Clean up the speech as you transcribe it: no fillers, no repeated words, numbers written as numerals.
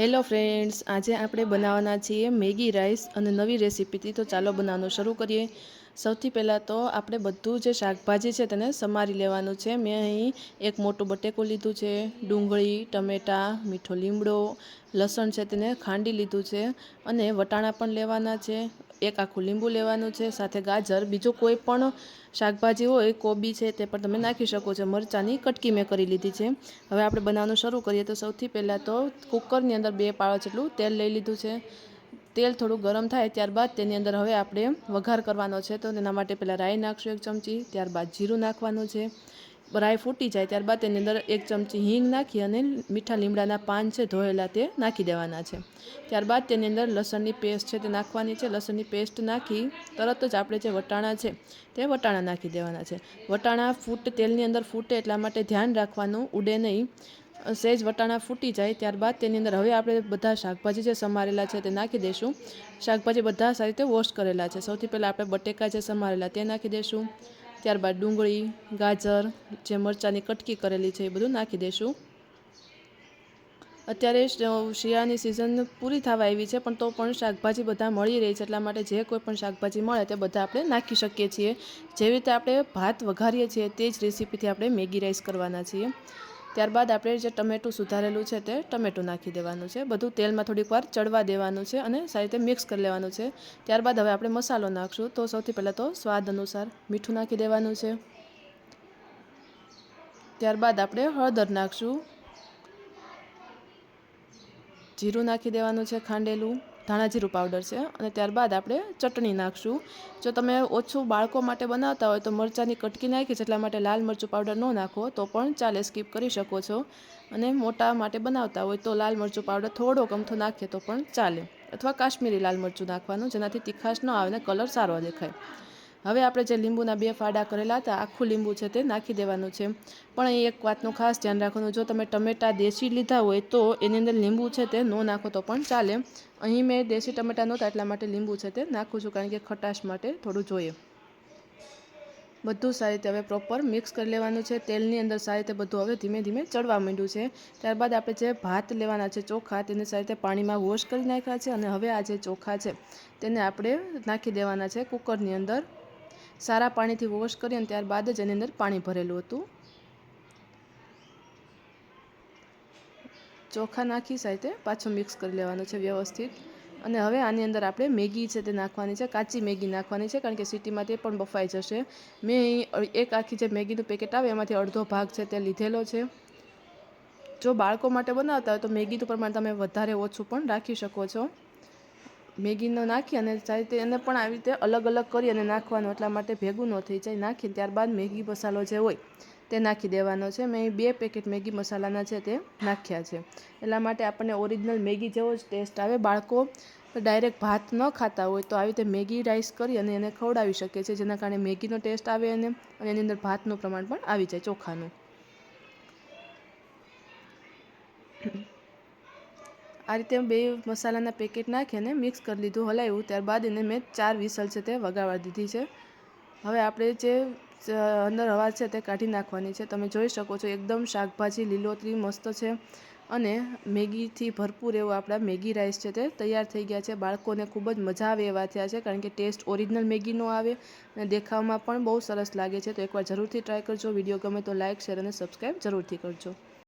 Hello friends, આજે આપણે બનાવવાના છીએ મેગી રાઈસ અને નવી રેસીપીથી. તો ચાલો બનાવવાનું શરૂ કરીએ. સૌથી પહેલાં તો આપણે બધું જે શાકભાજી છે તેને સમારી લેવાનું છે. મેં અહીં એક મોટું બટેકું લીધું છે, ડુંગળી, ટમેટાં, મીઠો લીમડો, લસણ છે તેને ખાંડી લીધું છે અને વટાણા પણ લેવાના છે. એક આખું લીંબુ લેવાનું છે, સાથે ગાજર, બીજું કોઈ પણ શાકભાજી હોય, કોબી છે તે પણ તમે નાખી શકો છો. મરચાંની કટકી મેં કરી લીધી છે. હવે આપણે બનાવવાનું શરૂ કરીએ. તો સૌથી પહેલાં તો કુકરની અંદર 2 પાળો જેટલું તેલ લઈ લીધું છે. તેલ થોડું ગરમ થાય ત્યારબાદ તેની અંદર હવે આપણે વઘાર કરવાનો છે. તો તેના માટે પહેલાં રાઈ નાખશું 1 ચમચી, ત્યારબાદ જીરું નાખવાનું છે. રાઈ ફૂટી જાય ત્યારબાદ તેની અંદર 1 ચમચી હિંગ નાખી અને મીઠા લીમડાના પાન છે ધોયેલા તે નાખી દેવાના છે. ત્યારબાદ તેની અંદર લસણની પેસ્ટ છે તે નાખવાની છે. લસણની પેસ્ટ નાખી તરત જ આપણે જે વટાણા છે તે વટાણા નાખી દેવાના છે. વટાણા તેલની અંદર ફૂટે એટલા માટે ધ્યાન રાખવાનું, ઉડે નહીં. સહેજ વટાણા ફૂટી જાય ત્યારબાદ તેની અંદર હવે આપણે બધા શાકભાજી જે સમારેલા છે તે નાખી દઈશું. શાકભાજી બધા સારી રીતે વોશ કરેલા છે. સૌથી પહેલાં આપણે બટેકા જે સમારેલા તે નાખી દઈશું. ત્યારબાદ ડુંગળી, ગાજર, જે મરચાંની કટકી કરેલી છે એ બધું નાખી દઈશું. અત્યારે શિયાળાની સિઝન પૂરી થવા આવી છે, પણ તો પણ શાકભાજી બધા મળી રહી છે, એટલા માટે જે કોઈ પણ શાકભાજી મળે તે બધા આપણે નાખી શકીએ છીએ. જેવી રીતે આપણે ભાત વઘારીએ છીએ તે જ રેસીપીથી આપણે મેગી રાઈસ કરવાના છીએ. ત્યારબાદ આપણે જે ટમેટું સુધારેલું છે તે ટમેટું નાખી દેવાનું છે. બધું તેલમાં થોડીક વાર ચડવા દેવાનું છે અને સારી રીતે મિક્સ કરી લેવાનું છે. ત્યારબાદ હવે આપણે મસાલો નાખશું. તો સૌથી પહેલાં તો સ્વાદ અનુસાર મીઠું નાખી દેવાનું છે. ત્યારબાદ આપણે હળદર નાખશું, જીરું નાખી દેવાનું છે ખાંડેલું, ધાણા જીરું પાવડર છે, અને ત્યારબાદ આપણે ચટણી નાખશું. જો તમે ઓછું બાળકો માટે બનાવતા હોય તો મરચાંની કટકી નાખી છે એટલા માટે લાલ મરચું પાવડર ન નાખો તો પણ ચાલે, સ્કીપ કરી શકો છો. અને મોટા માટે બનાવતા હોય તો લાલ મરચું પાવડર થોડો અમથો નાખીએ તો પણ ચાલે, અથવા કાશ્મીરી લાલ મરચું નાખવાનું, જેનાથી તીખાશ ન આવે ને કલર સારો દેખાય. હવે આપણે જે લીંબુના 2 ફાડા કરેલા હતા, આખું લીંબુ છે તે નાખી દેવાનું છે. પણ અહીં એક વાતનું ખાસ ધ્યાન રાખવાનું, જો તમે ટમેટાં દેશી લીધા હોય તો એની અંદર લીંબુ છે તે ન નાખો તો પણ ચાલે. અહીં મેં દેશી ટમેટાં નહોતા એટલા માટે લીંબુ છે તે નાખું છું, કારણ કે ખટાશ માટે થોડું જોઈએ. બધું સારી રીતે હવે પ્રોપર મિક્સ કરી લેવાનું છે. તેલની અંદર સારી રીતે બધું હવે ધીમે ધીમે ચડવા માંડ્યું છે. ત્યારબાદ આપણે જે ભાત લેવાના છે ચોખા, તેને સારી રીતે પાણીમાં વોશ કરી નાખ્યા છે. અને હવે આ જે ચોખા છે તેને આપણે નાખી દેવાના છે કુકરની અંદર. સારા પાણીથી વોશ કરી અને ત્યારબાદ જ એની અંદર પાણી ભરેલું હતું. ચોખા નાખી સારી રીતે પાછું મિક્સ કરી લેવાનું છે વ્યવસ્થિત. અને હવે આની અંદર આપણે મેગી છે તે નાખવાની છે. કાચી મેગી નાખવાની છે, કારણ કે સિટીમાં તે પણ બફાઈ જશે. મેં અહીં એક આખી જે મેગીનું પેકેટ આવે એમાંથી અડધો ભાગ છે તે લીધેલો છે. જો બાળકો માટે બનાવતા હોય તો મેગીનું પ્રમાણ તમે વધારે ઓછું પણ રાખી શકો છો. મેગીનો નાખી અને સારી રીતે એને પણ આવી રીતે અલગ અલગ કરી અને નાખવાનું, એટલા માટે ભેગું ન થઈ જાય. નાખીને ત્યારબાદ મેગી મસાલો જે હોય તે નાખી દેવાનો છે. મેં 2 પેકેટ મેગી મસાલાના છે તે નાખ્યા છે. એટલા માટે આપણને ઓરિજિનલ મેગી જેવો જ ટેસ્ટ આવે. બાળકો ડાયરેક્ટ ભાત ન ખાતા હોય તો આવી રીતે મેગી રાઈસ કરી અને એને ખવડાવી શકે છે, જેના કારણે મેગીનો ટેસ્ટ આવે અને એની અંદર ભાતનું પ્રમાણ પણ આવી જાય ચોખાનું. આ રીતે 2 મસાલાના પેકેટ નાખી અને મિક્સ કરી લીધું, હલાવ્યું. ત્યારબાદ એને મેં 4 વિસલ છે તે વગાડવા દીધી છે. હવે આપણે જે અંદર હવા છે તે કાઢી નાખવાની છે. તમે જોઈ શકો છો એકદમ શાકભાજી લીલોતરી મસ્ત છે અને મેગીથી ભરપૂર એવું આપણા મેગી રાઈસ છે તે તૈયાર થઈ ગયા છે. બાળકોને ખૂબ જ મજા આવે એવા થયા છે, કારણ કે ટેસ્ટ ઓરિજિનલ મેગીનો આવે અને દેખાવમાં પણ બહુ સરસ લાગે છે. તો એકવાર જરૂરથી ટ્રાય કરજો. વિડીયો ગમે તો લાઇક, શેર અને સબસ્ક્રાઈબ જરૂરથી કરજો.